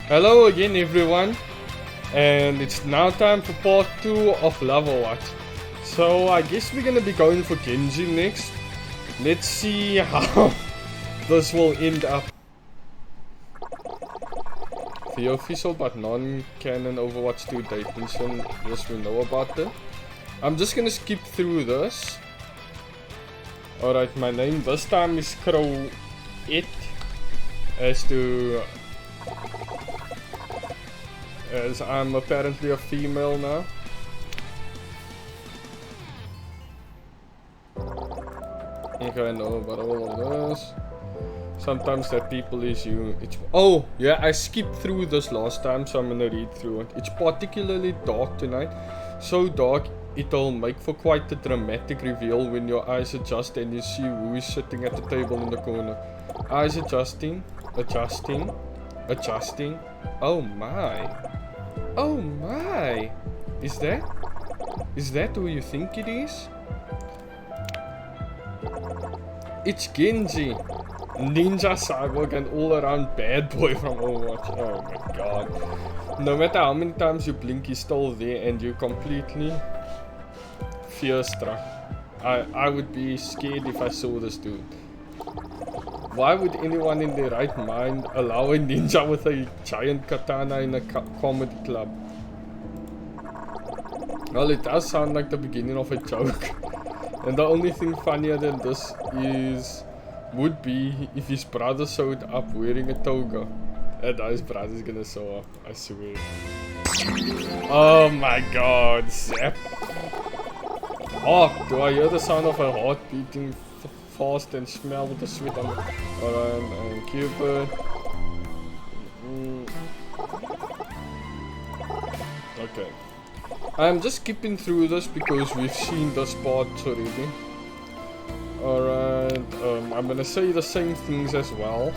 Hello again everyone, and it's now time for part 2 of Loverwatch. So I guess we're gonna be going for Genji next. Let's see how this will end up. The official but non-canon Overwatch 2 date mission, yes we know about it. I'm just gonna skip through this. Alright, my name this time is Xrowette, as I'm apparently a female now. Okay, I know about all of this. Sometimes that people is you. Oh yeah, I skipped through this last time, so I'm gonna read through it. It's particularly dark tonight, so dark it'll make for quite a dramatic reveal when your eyes adjust and you see who is sitting at the table in the corner. Eyes adjusting. Oh my. Oh my! Is that who you think it is? It's Genji! Ninja cyborg and all around bad boy from Overwatch. Oh my god. No matter how many times you blink, he's still there and you completely fear-struck. I would be scared if I saw this dude. Why would anyone in their right mind allow a ninja with a giant katana in a comedy club? Well, it does sound like the beginning of a joke. And the only thing funnier than this would be if his brother showed up wearing a toga. And his brother's gonna show up, I swear. Oh my god, Zap. Oh, do I hear the sound of a heart beating fast and smell the sweat on and Cupid. Okay. I'm just skipping through this because we've seen this part already. Alright, I'm gonna say the same things as well.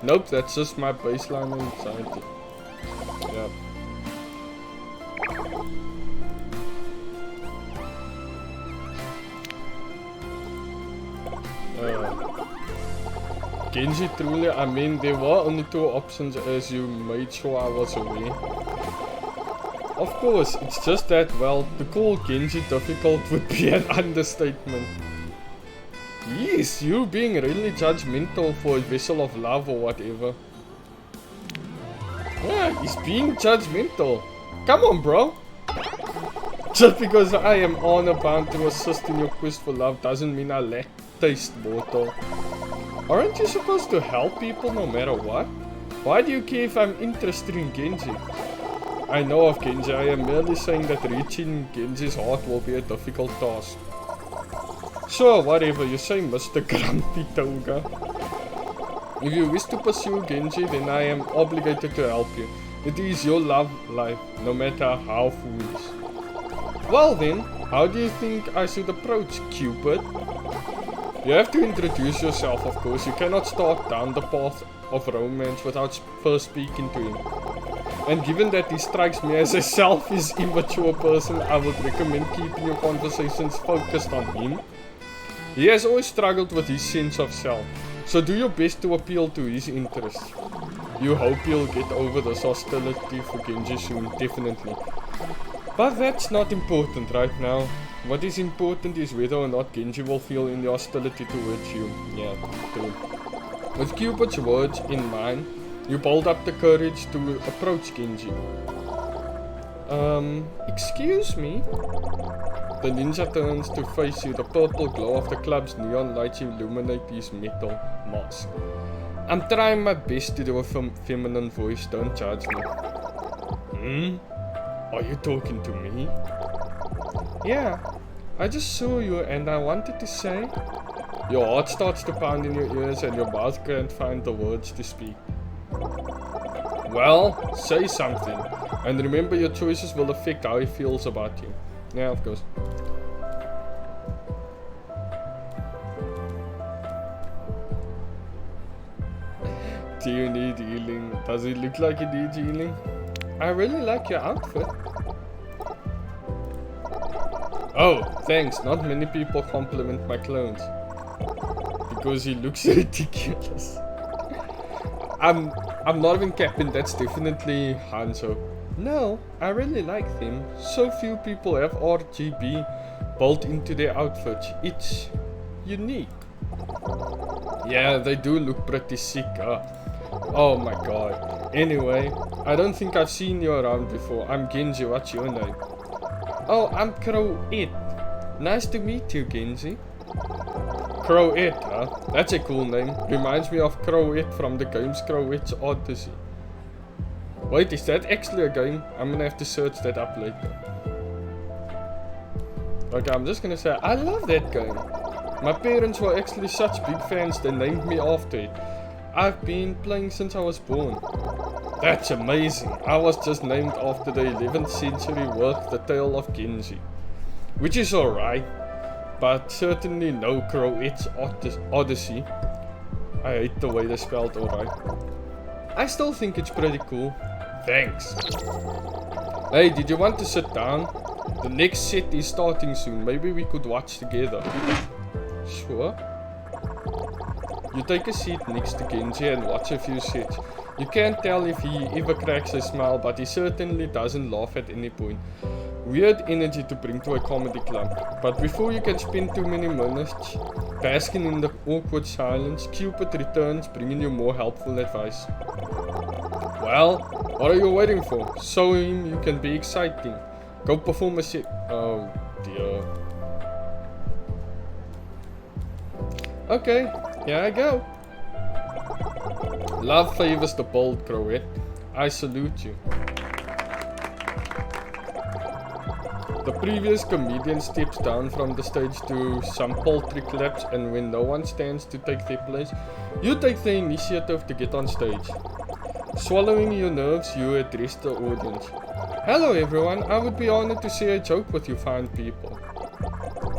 Nope, that's just my baseline anxiety. Yep. Genji truly, I mean, there were only 2 options as you made sure I was aware. Of course, it's just that, well, to call Genji difficult would be an understatement. Yes, you being really judgmental for a vessel of love or whatever. Yeah, he's being judgmental. Come on, bro. Just because I am honor bound to assist in your quest for love doesn't mean I lack taste, mortal. Aren't you supposed to help people no matter what? Why do you care if I'm interested in Genji? I know of Genji, I am merely saying that reaching Genji's heart will be a difficult task. Sure, whatever, you say Mr. Grumpy Toga. If you wish to pursue Genji, then I am obligated to help you. It is your love life, no matter how foolish. Well then, how do you think I should approach Cupid? You have to introduce yourself, of course. You cannot start down the path of romance without first speaking to him. And given that he strikes me as a selfish, immature person, I would recommend keeping your conversations focused on him. He has always struggled with his sense of self, so do your best to appeal to his interests. You hope you'll get over this hostility for Genji soon, definitely. But that's not important right now. What is important is whether or not Genji will feel any hostility towards you. Yeah, true. With Cupid's words in mind, you build up the courage to approach Genji. Excuse me? The ninja turns to face you. The purple glow of the club's neon lights illuminate his metal mask. I'm trying my best to do a feminine voice, don't judge me. Are you talking to me? Yeah, I just saw you and I wanted to say... Your heart starts to pound in your ears and your mouth can't find the words to speak. Well, say something. And remember, your choices will affect how he feels about you. Yeah, of course. Do you need healing? Does it look like you need healing? I really like your outfit. Oh, thanks. Not many people compliment my clones. Because he looks ridiculous. I'm not even capping, that's definitely Hanzo. No, I really like them. So few people have RGB built into their outfits. It's unique. Yeah, they do look pretty sick, huh? Oh my god. Anyway, I don't think I've seen you around before. I'm Genji, what's your name? Oh, I'm Xrowette. Nice to meet you, Genji. Xrowette, huh? That's a cool name. Reminds me of Xrowette from the game Xrowette's Odyssey. Wait, is that actually a game? I'm gonna have to search that up later. Okay, I'm just gonna say, I love that game. My parents were actually such big fans, they named me after it. I've been playing since I was born. That's amazing. I was just named after the 11th century work, The Tale of Genji. Which is alright, but certainly no Xrowette's Odyssey. I hate the way they spelled alright. I still think it's pretty cool. Thanks. Hey, did you want to sit down? The next set is starting soon. Maybe we could watch together. Sure. You take a seat next to Genji and watch a few sets. You can't tell if he ever cracks a smile, but he certainly doesn't laugh at any point. Weird energy to bring to a comedy club. But before you can spend too many minutes basking in the awkward silence, Cupid returns bringing you more helpful advice. Well, what are you waiting for? Show him you can be exciting. Go perform a set. Oh dear. Okay, here I go. Love favors the bold, Xrowette. I salute you. The previous comedian steps down from the stage to some paltry claps, and when no one stands to take their place, you take the initiative to get on stage. Swallowing your nerves, you address the audience. Hello everyone, I would be honored to share a joke with you fine people.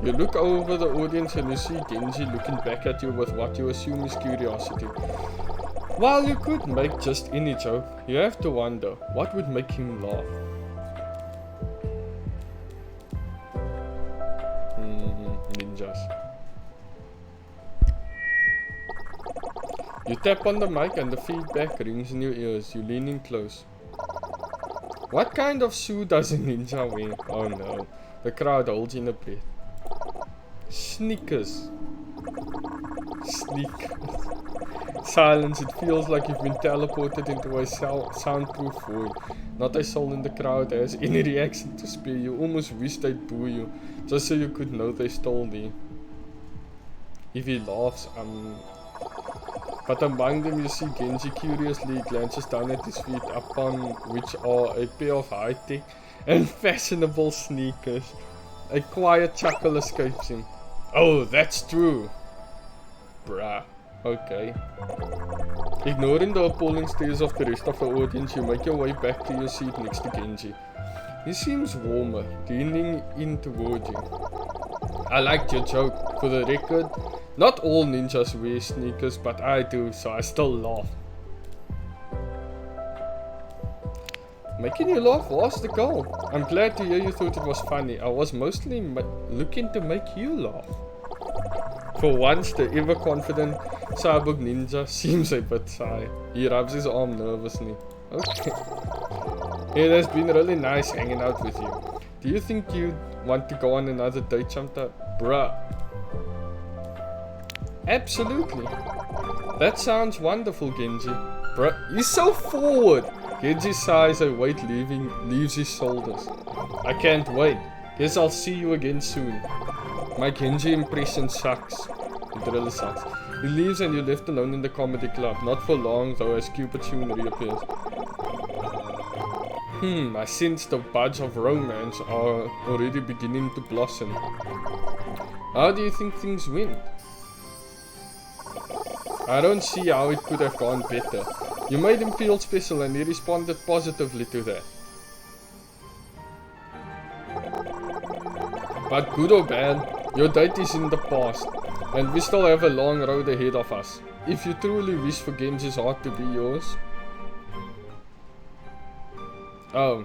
You look over the audience and you see Genji looking back at you with what you assume is curiosity. While you could make just any joke, you have to wonder, what would make him laugh? Ninjas. You tap on the mic and the feedback rings in your ears. You lean in close. What kind of shoe does a ninja wear? Oh no. The crowd holds in a breath. Sneakers. Sneakers. Silence. It feels like you've been teleported into a soundproof void. Not a soul in the crowd has any reaction to spare. You almost wish they'd boo you, just so you could know they stole there. If he laughs, But among them you see Genji curiously glances down at his feet, upon which are a pair of high-tech and fashionable sneakers. A quiet chuckle escapes him. Oh, that's true. Bruh. Okay. Ignoring the appalling stares of the rest of the audience, you make your way back to your seat next to Genji. He seems warmer, leaning in towards you. I liked your joke. For the record, not all ninjas wear sneakers, but I do, so I still laugh. Making you laugh was the goal. I'm glad to hear you thought it was funny. I was mostly looking to make you laugh. For once, the ever-confident cyborg ninja seems a bit shy. He rubs his arm nervously. Okay. It has been really nice hanging out with you. Do you think you'd want to go on another date sometime? Bruh. Absolutely. That sounds wonderful, Genji. Bruh, he's so forward. Genji sighs, a weight leaves his shoulders. I can't wait. Guess I'll see you again soon. My Genji impression sucks. It really sucks. He leaves and you're left alone in the comedy club. Not for long though, as Cupid soon reappears. I sense the buds of romance are already beginning to blossom. How do you think things went? I don't see how it could have gone better. You made him feel special and he responded positively to that. But good or bad, your date is in the past, and we still have a long road ahead of us. If you truly wish for Genji's heart to be yours... Oh,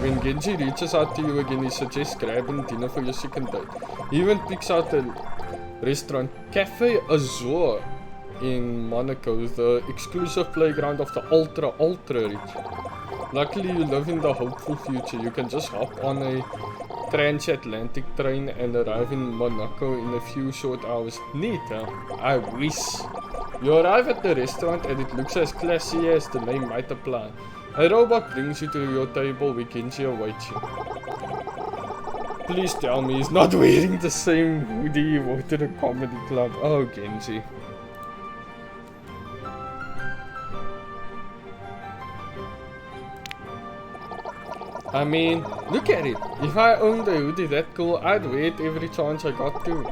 When Genji reaches out to you again, he suggests grabbing dinner for your second date. He even picks out a restaurant, Cafe Azur in Monaco, the exclusive playground of the ultra rich. Luckily, you live in the hopeful future. You can just hop on a transatlantic train and arrive in Monaco in a few short hours. Neat, huh? I wish. You arrive at the restaurant and it looks as classy as the name might imply. A robot brings you to your table where Genji awaits you. Please tell me he's not wearing the same hoodie he wore to the comedy club. Oh, Genji. I mean, look at it. If I owned a hoodie that cool, I'd wear it every chance I got to.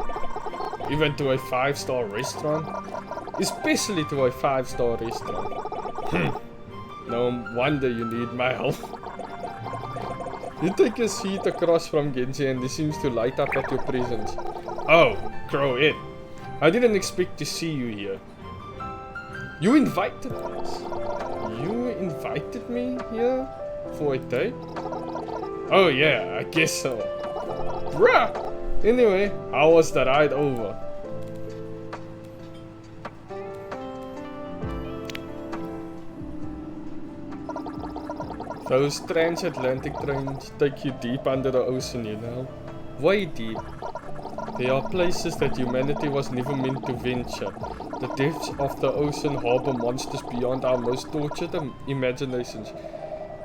Even to a 5-star restaurant. Especially to a 5-star restaurant. No wonder you need my help. You take a seat across from Genji and he seems to light up at your presence. Oh, Xrowette. I didn't expect to see you here. You invited us. You invited me here for a date? Oh yeah, I guess so. Bruh! Anyway, how was the ride over? Those transatlantic trains take you deep under the ocean, you know. Way deep. There are places that humanity was never meant to venture. The depths of the ocean harbor monsters beyond our most tortured imaginations.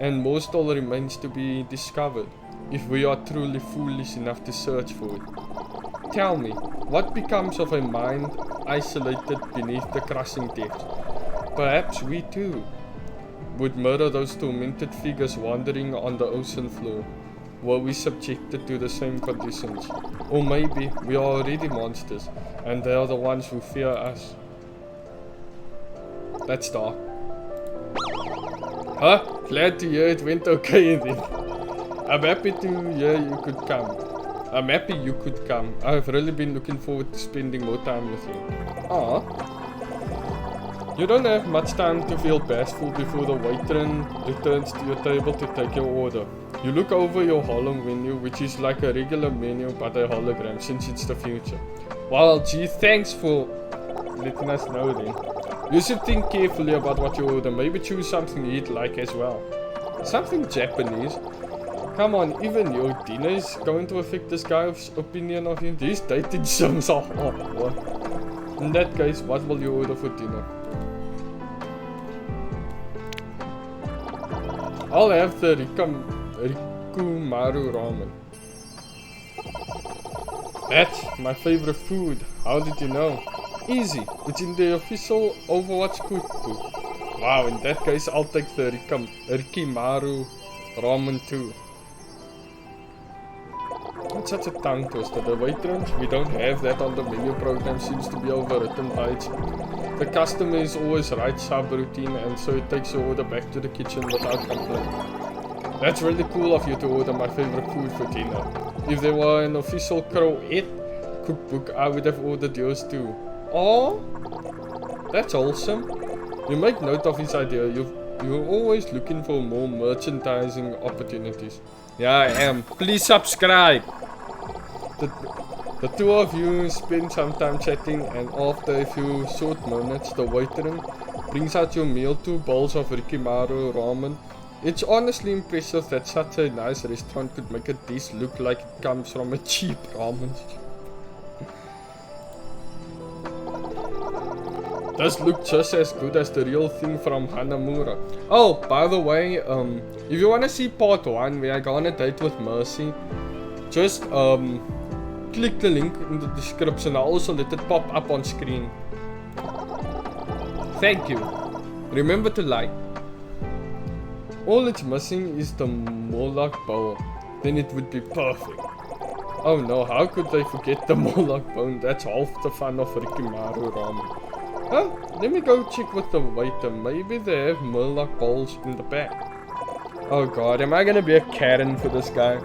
And more still remains to be discovered, if we are truly foolish enough to search for it. Tell me, what becomes of a mind isolated beneath the crushing depths? Perhaps we too would murder those tormented figures wandering on the ocean floor. Were we subjected to the same conditions? Or maybe we are already monsters, and they are the ones who fear us. That's dark. Huh? Glad to hear it went okay then. I'm happy to hear you could come. I'm happy you could come. I've really been looking forward to spending more time with you. Ah. You don't have much time to feel bashful before the waiter returns to your table to take your order. You look over your hollow menu, which is like a regular menu but a hologram since it's the future. Well, gee, thanks for letting us know then. You should think carefully about what you order. Maybe choose something you'd like as well. Something Japanese? Come on, even your dinner is going to affect this guy's opinion of you. These dating sims are hot. What? In that case, what will you order for dinner? I'll have the Rikumaru ramen. That's my favorite food. How did you know? Easy. It's in the official Overwatch cookbook. Wow, in that case I'll take the Rikimaru ramen too. It's such a tongue twister. The waitress, we don't have that on the menu program, seems to be overwritten by its. The customer is always right subroutine, and so it takes your order back to the kitchen without complaint. That's really cool of you to order my favorite food for dinner. If there were an official Xrowette cookbook, I would have ordered yours too. Oh, that's awesome. You make note of his idea. You're always looking for more merchandising opportunities. Yeah, I am. Please subscribe. The two of you spend some time chatting, and after a few short minutes, the waiter brings out your meal, 2 bowls of Rikimaru ramen. It's honestly impressive that such a nice restaurant could make a dish look like it comes from a cheap ramen. Does look just as good as the real thing from Hanamura. Oh, by the way, if you wanna see part 1 where I go on a date with Mercy, just click the link in the description. I'll also let it pop up on screen. Thank you. Remember to like. All it's missing is the Moloch bowl. Then it would be perfect. Oh no, how could they forget the Moloch bone? That's half the fun of Rikimaru ramen. Huh? Let me go check with the waiter. Maybe they have Moloch bowls in the back. Oh god, am I gonna be a Karen for this guy?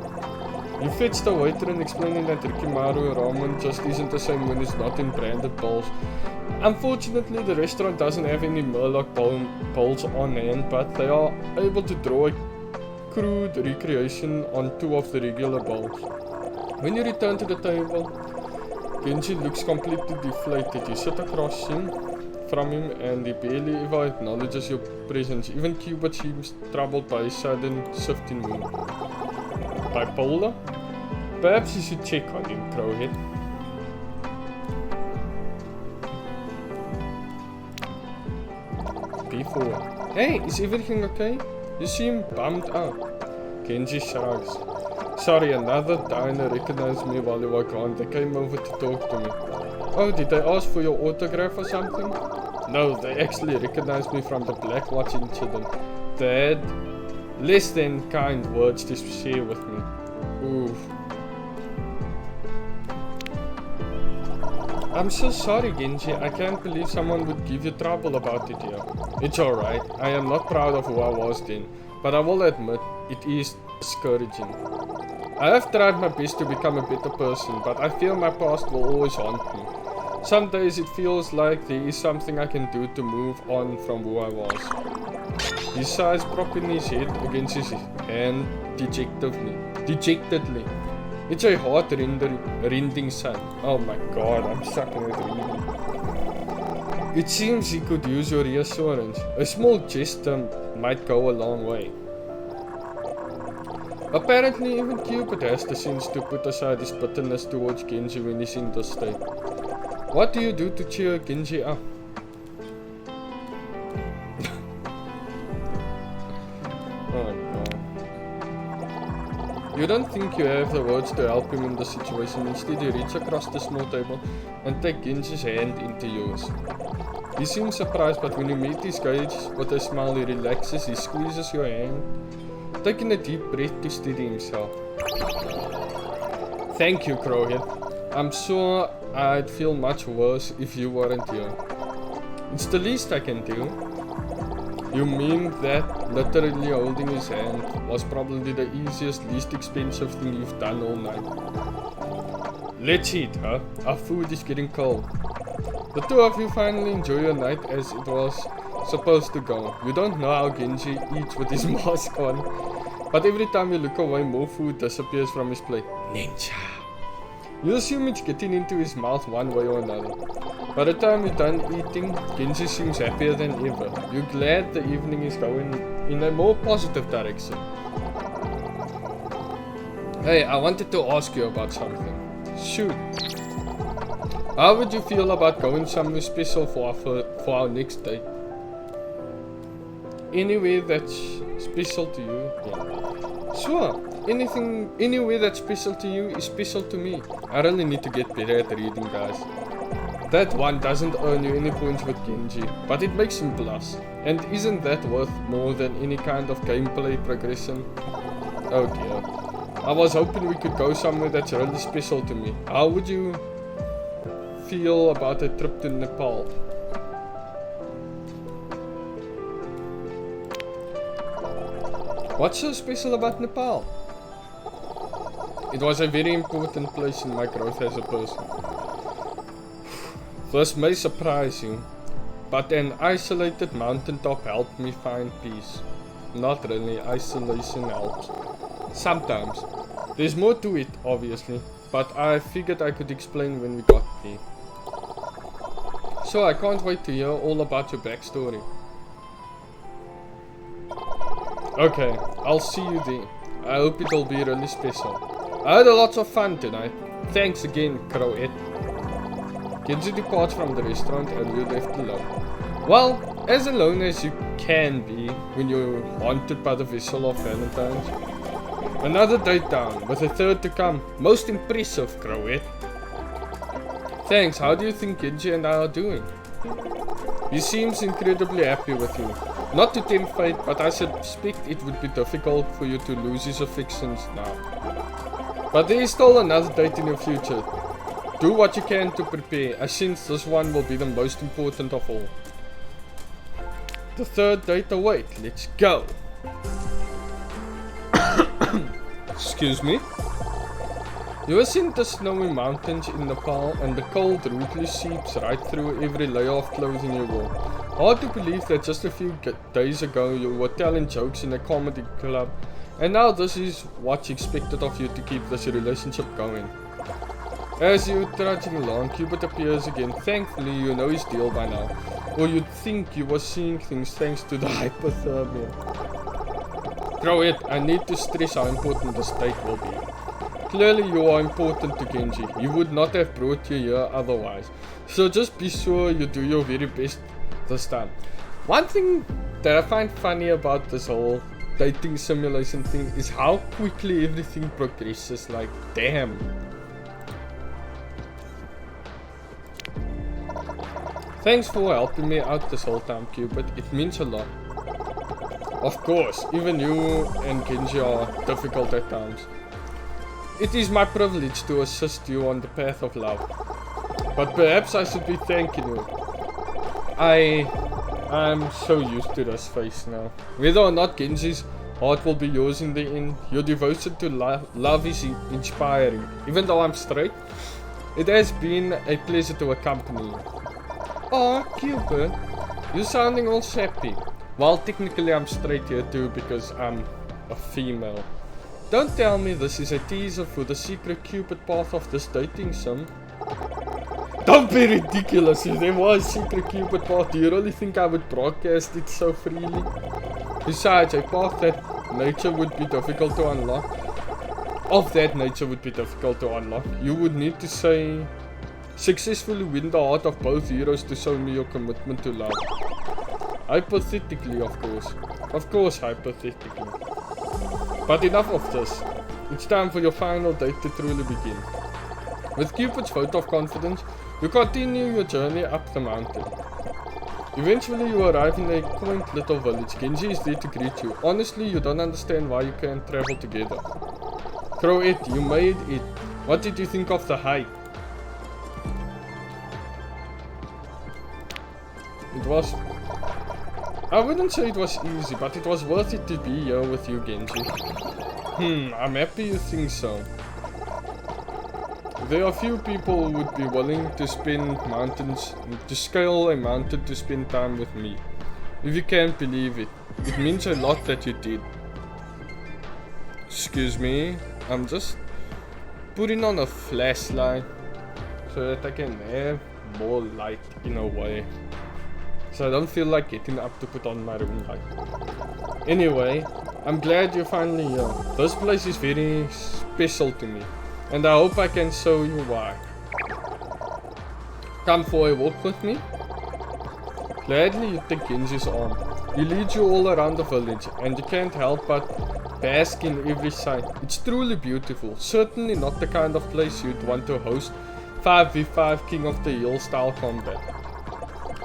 You fetch the waiter and explaining that Rikimaru ramen just isn't the same when it's not in branded bowls. Unfortunately, the restaurant doesn't have any Moloch bowls on hand, but they are able to draw a crude recreation on 2 of the regular bowls. When you return to the table, Genji looks completely deflated. You sit across from him and he barely ever acknowledges your presence. Even Cupid seems troubled by his sudden shift in mood. Bipolar? Perhaps you should check on him, Crowhead. B4. Hey, is everything okay? You seem bummed out. Genji shrugs. Sorry, another diner recognized me while you were gone. They came over to talk to me. Oh, did they ask for your autograph or something? No, they actually recognized me from the Blackwatch incident. They had less than kind words to share with me. Oof. I'm so sorry, Genji. I can't believe someone would give you trouble about it here. It's alright. I am not proud of who I was then, but I will admit, it is discouraging. I have tried my best to become a better person, but I feel my past will always haunt me. Some days it feels like there is something I can do to move on from who I was. He sighs, propping his head against his hand dejectedly. It's a heart-rending sound. Oh my god, I'm sucking at reading. It seems he could use your reassurance. A small gesture might go a long way. Apparently, even Cupid has the sense to put aside his bitterness towards Genji when he's in this state. What do you do to cheer Genji up? Oh god. You don't think you have the words to help him in the situation. Instead, you reach across the small table and take Genji's hand into yours. He seems surprised, but when you meet his gaze with a smile, he relaxes, he squeezes your hand, taking a deep breath to steady himself. Thank you, Crowhead. I'm sure I'd feel much worse if you weren't here. It's the least I can do. You mean that literally holding his hand was probably the easiest, least expensive thing you've done all night? Let's eat, huh? Our food is getting cold. The two of you finally enjoy your night as it was supposed to go. You don't know how Genji eats with his mask on, but every time you look away, more food disappears from his plate. Ninja! You assume it's getting into his mouth one way or another. By the time you're done eating, Genji seems happier than ever. You're glad the evening is going in a more positive direction. Hey, I wanted to ask you about something. Shoot. How would you feel about going somewhere special for our next date? Anywhere that's special to you? Yeah. Sure. Anywhere that's special to you is special to me. I really need to get better at reading, guys. That one doesn't earn you any points with Genji, but it makes him blush. And isn't that worth more than any kind of gameplay progression? Oh dear. I was hoping we could go somewhere that's really special to me. How would you feel about a trip to Nepal? What's so special about Nepal? It was a very important place in my growth as a person. This may surprise you, but an isolated mountaintop helped me find peace. Not really, isolation helps. Sometimes. There's more to it, obviously, but I figured I could explain when we got there. So I can't wait to hear all about your backstory. Okay, I'll see you there. I hope it'll be really special. I had a lot of fun tonight. Thanks again, Xrowette. Genji departs from the restaurant and you're left alone. Well, as alone as you can be when you're haunted by the vessel of Valentine's. Another date down, with a third to come. Most impressive, Xrowette. Thanks, how do you think Genji and I are doing? He seems incredibly happy with you. Not to tempt fate, but I suspect it would be difficult for you to lose his affections now. But there is still another date in your future. Do what you can to prepare, as since this one will be the most important of all. The third date awaits. Let's go! Excuse me? You ascend the snowy mountains in Nepal and the cold rudely seeps right through every layer of clothing you wore. Hard to believe that just a few days ago you were telling jokes in a comedy club And now this is what's expected of you to keep this relationship going. As you're trudging along, Cupid appears again. Thankfully, you know his deal by now. Or you'd think you were seeing things thanks to the hypothermia. Xrowette, I need to stress how important this date will be. Clearly you are important to Genji. He would not have brought you here otherwise. So just be sure you do your very best this time. One thing that I find funny about this whole dating simulation thing is how quickly everything progresses. Like, damn. Thanks for helping me out this whole time, Cupid. It means a lot. Of course, even you and Genji are difficult at times. It is my privilege to assist you on the path of love. But perhaps I should be thanking you. I'm so used to this face now. Whether or not Genji's heart will be yours in the end, your devotion to love is inspiring. Even though I'm straight, it has been a pleasure to accompany you. Oh, Cupid, you're sounding all sappy. Well, technically I'm straight here too because I'm a female. Don't tell me this is a teaser for the secret Cupid path of this dating sim. Don't be ridiculous. If there was secret Cupid path, do you really think I would broadcast it so freely? Besides, a path that nature would be difficult to unlock. Of that nature would be difficult to unlock. You would need to say, successfully win the heart of both heroes to show me your commitment to love. Hypothetically, of course. Of course, hypothetically. But enough of this. It's time for your final date to truly begin. With Cupid's vote of confidence, you continue your journey up the mountain. Eventually you arrive in a quaint little village. Genji is there to greet you. Honestly, you don't understand why you can't travel together. Xrowette, you made it. What did you think of the hike? It was... I wouldn't say it was easy, but it was worth it to be here with you, Genji. I'm happy you think so. There are few people who would be willing to scale a mountain to spend time with me. If you can't believe it, it means a lot that you did. Excuse me, I'm just putting on a flashlight so that I can have more light in a way. So I don't feel like getting up to put on my room light. Anyway, I'm glad you're finally here. This place is very special to me. And I hope I can show you why. Come for a walk with me? Gladly you take Genji's arm. He leads you all around the village and you can't help but bask in every sight. It's truly beautiful. Certainly not the kind of place you'd want to host 5v5 King of the Hill style combat.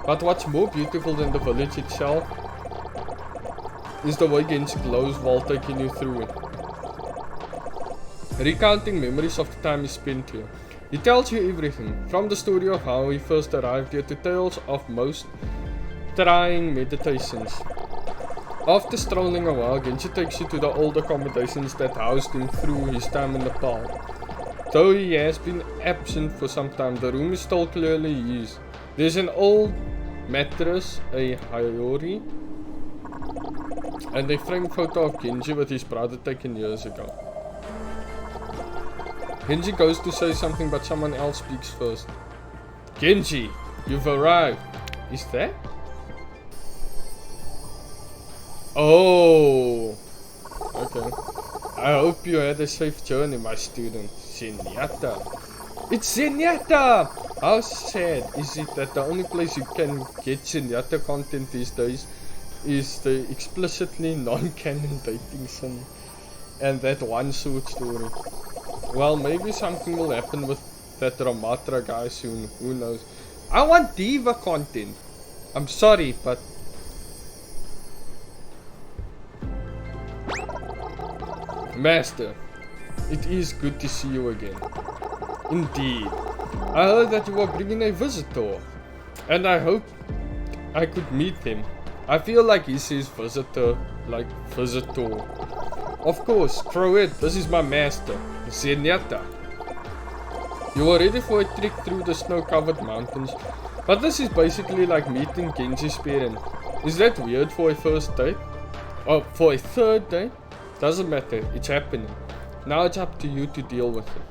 But what's more beautiful than the village itself is the way Genji glows while taking you through it. Recounting memories of the time he spent here. He tells you everything, from the story of how he first arrived here to tales of most trying meditations. After strolling a while, Genji takes you to the old accommodations that housed him through his time in Nepal. Though he has been absent for some time, the room is still clearly his. There's an old mattress, a Hayori, and a framed photo of Genji with his brother taken years ago. Genji goes to say something, but someone else speaks first. Genji, you've arrived. Is that? Oh. Okay. I hope you had a safe journey, my student. Zenyatta. It's Zenyatta! How sad is it that the only place you can get Zenyatta content these days is the explicitly non-canon dating sim and that one short story. Well, maybe something will happen with that Ramatra guy soon, who knows. I want Diva content. I'm sorry, but... Master, it is good to see you again. Indeed. I heard that you were bringing a visitor, and I hope I could meet him. I feel like he says visitor, like visitor. Of course, Xrowette, this is my master, Zenyatta. You are ready for a trek through the snow-covered mountains, but this is basically like meeting Genji's parent. Is that weird for a first date? Oh, for a third date? Doesn't matter, it's happening. Now it's up to you to deal with it.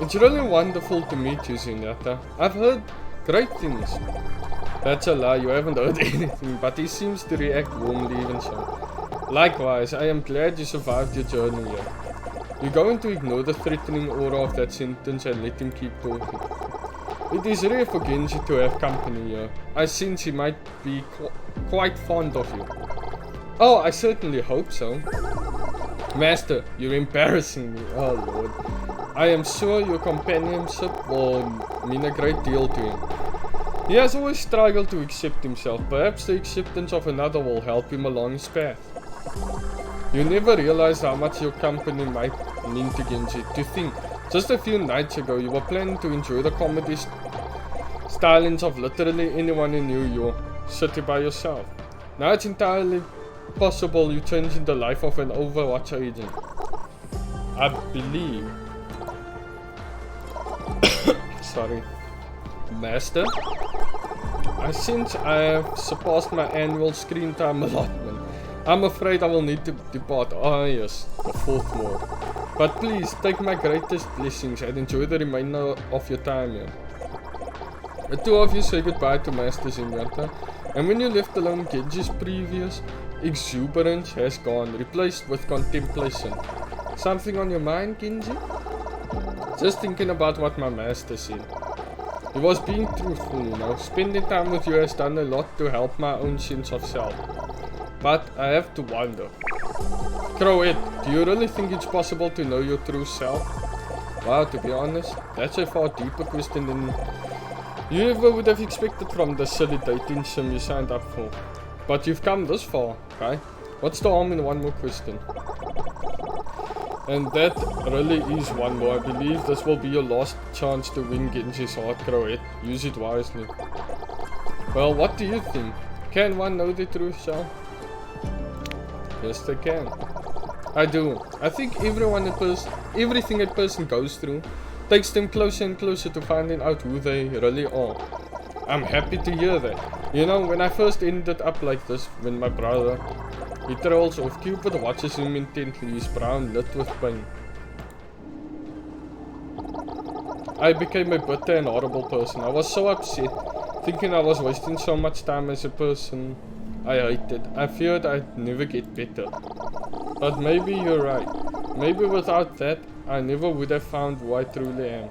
It's really wonderful to meet you, Zenyatta. I've heard great things. That's a lie, you haven't heard anything, but he seems to react warmly even so. Likewise, I am glad you survived your journey here. You're going to ignore the threatening aura of that sentence and let him keep talking. It is rare for Genji to have company here. I sense he might be quite fond of you. Oh, I certainly hope so. Master, you're embarrassing me. Oh lord. I am sure your companionship will mean a great deal to him. He has always struggled to accept himself. Perhaps the acceptance of another will help him along his path. You never realized how much your company might mean to Genji. To think, just a few nights ago you were planning to enjoy the comedy stylings of literally anyone who knew you sitting by yourself. Now it's entirely possible you changed the life of an Overwatch agent. I believe. Sorry. Master? I sense I have surpassed my annual screen time allotment. I'm afraid I will need to depart. Ah yes, the fourth wall. But please, take my greatest blessings and enjoy the remainder of your time here. The two of you say goodbye to Master Zenyatta, and when you left alone, Genji's previous exuberance has gone, replaced with contemplation. Something on your mind, Genji? Just thinking about what my master said. He was being truthful, you know. Spending time with you has done a lot to help my own sense of self. But I have to wonder. Xrowette, do you really think it's possible to know your true self? Wow, to be honest, that's a far deeper question than you ever would have expected from the silly dating sim you signed up for. But you've come this far, right? What's the harm in one more question? And that really is one more. I believe this will be your last chance to win Genji's heart, Xrowette. Use it wisely. Well, what do you think? Can one know the true self? Yes, they can. I do. I think everything a person goes through takes them closer and closer to finding out who they really are. I'm happy to hear that. You know, when I first ended up like this, when my brother, he trolls off, Cupid watches him intently, his brown lit with pain. I became a bitter and horrible person. I was so upset, thinking I was wasting so much time as a person I hated. I feared I'd never get better. But maybe you're right. Maybe without that, I never would have found who I truly am.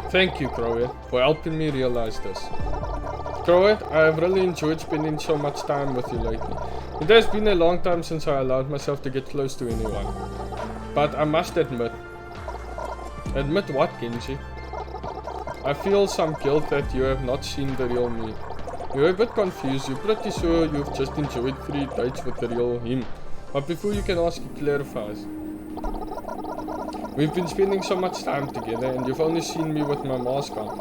Thank you, Xrowette, for helping me realize this. Xrowette, I have really enjoyed spending so much time with you lately. It has been a long time since I allowed myself to get close to anyone. But I must admit. Admit what, Genji? I feel some guilt that you have not seen the real me. You're a bit confused. You're pretty sure you've just enjoyed 3 dates with the real him. But before you can ask, he clarifies. We've been spending so much time together and you've only seen me with my mask on.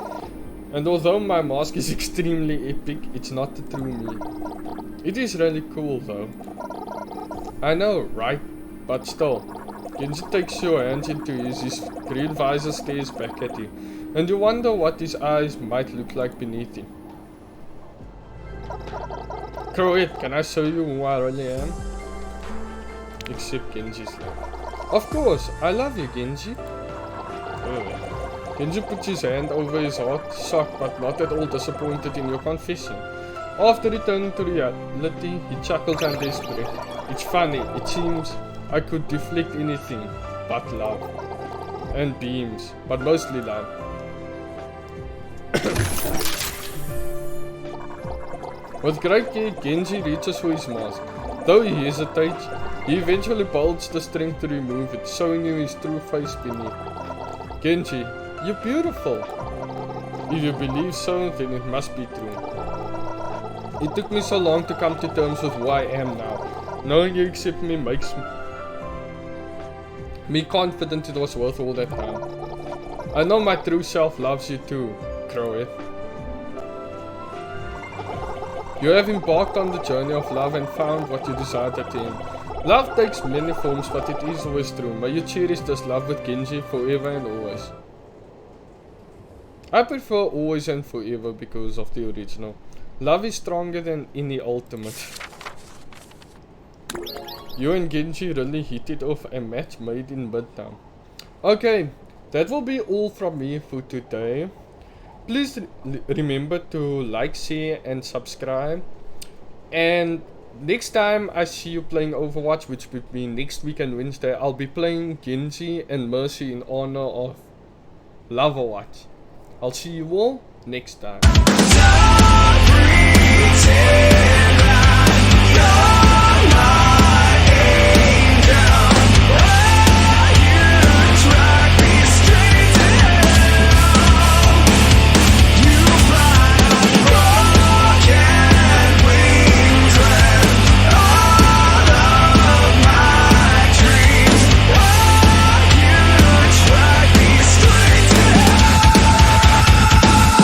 And although my mask is extremely epic, it's not the true me. It is really cool though. I know, right? But still. Genji takes your hands into his green visor stares back at you. And you wonder what his eyes might look like beneath him. Xrowette, can I show you who I really am? Except Genji's love. Of course, I love you, Genji. Genji puts his hand over his heart, shocked but not at all disappointed in your confession. After returning to reality, he chuckles under his breath. It's funny, it seems I could deflect anything but love. And beams, but mostly love. With great care, Genji reaches for his mask. Though he hesitates, he eventually builds the strength to remove it, showing you his true face beneath. Genji, you're beautiful. If you believe so, then it must be true. It took me so long to come to terms with who I am now. Knowing you accept me makes me confident it was worth all that time. I know my true self loves you too, Xrowette. You have embarked on the journey of love and found what you desired at the end. Love takes many forms, but it is always true. May you cherish this love with Genji forever and always. I prefer always and forever because of the original. Love is stronger than any ultimate. You and Genji really hit it off, a match made in Midtown. Okay, that will be all from me for today. Please remember to like, share and subscribe. And next time I see you playing Overwatch, which will be next weekend Wednesday, I'll be playing Genji and Mercy in honor of Loverwatch. I'll see you all next time.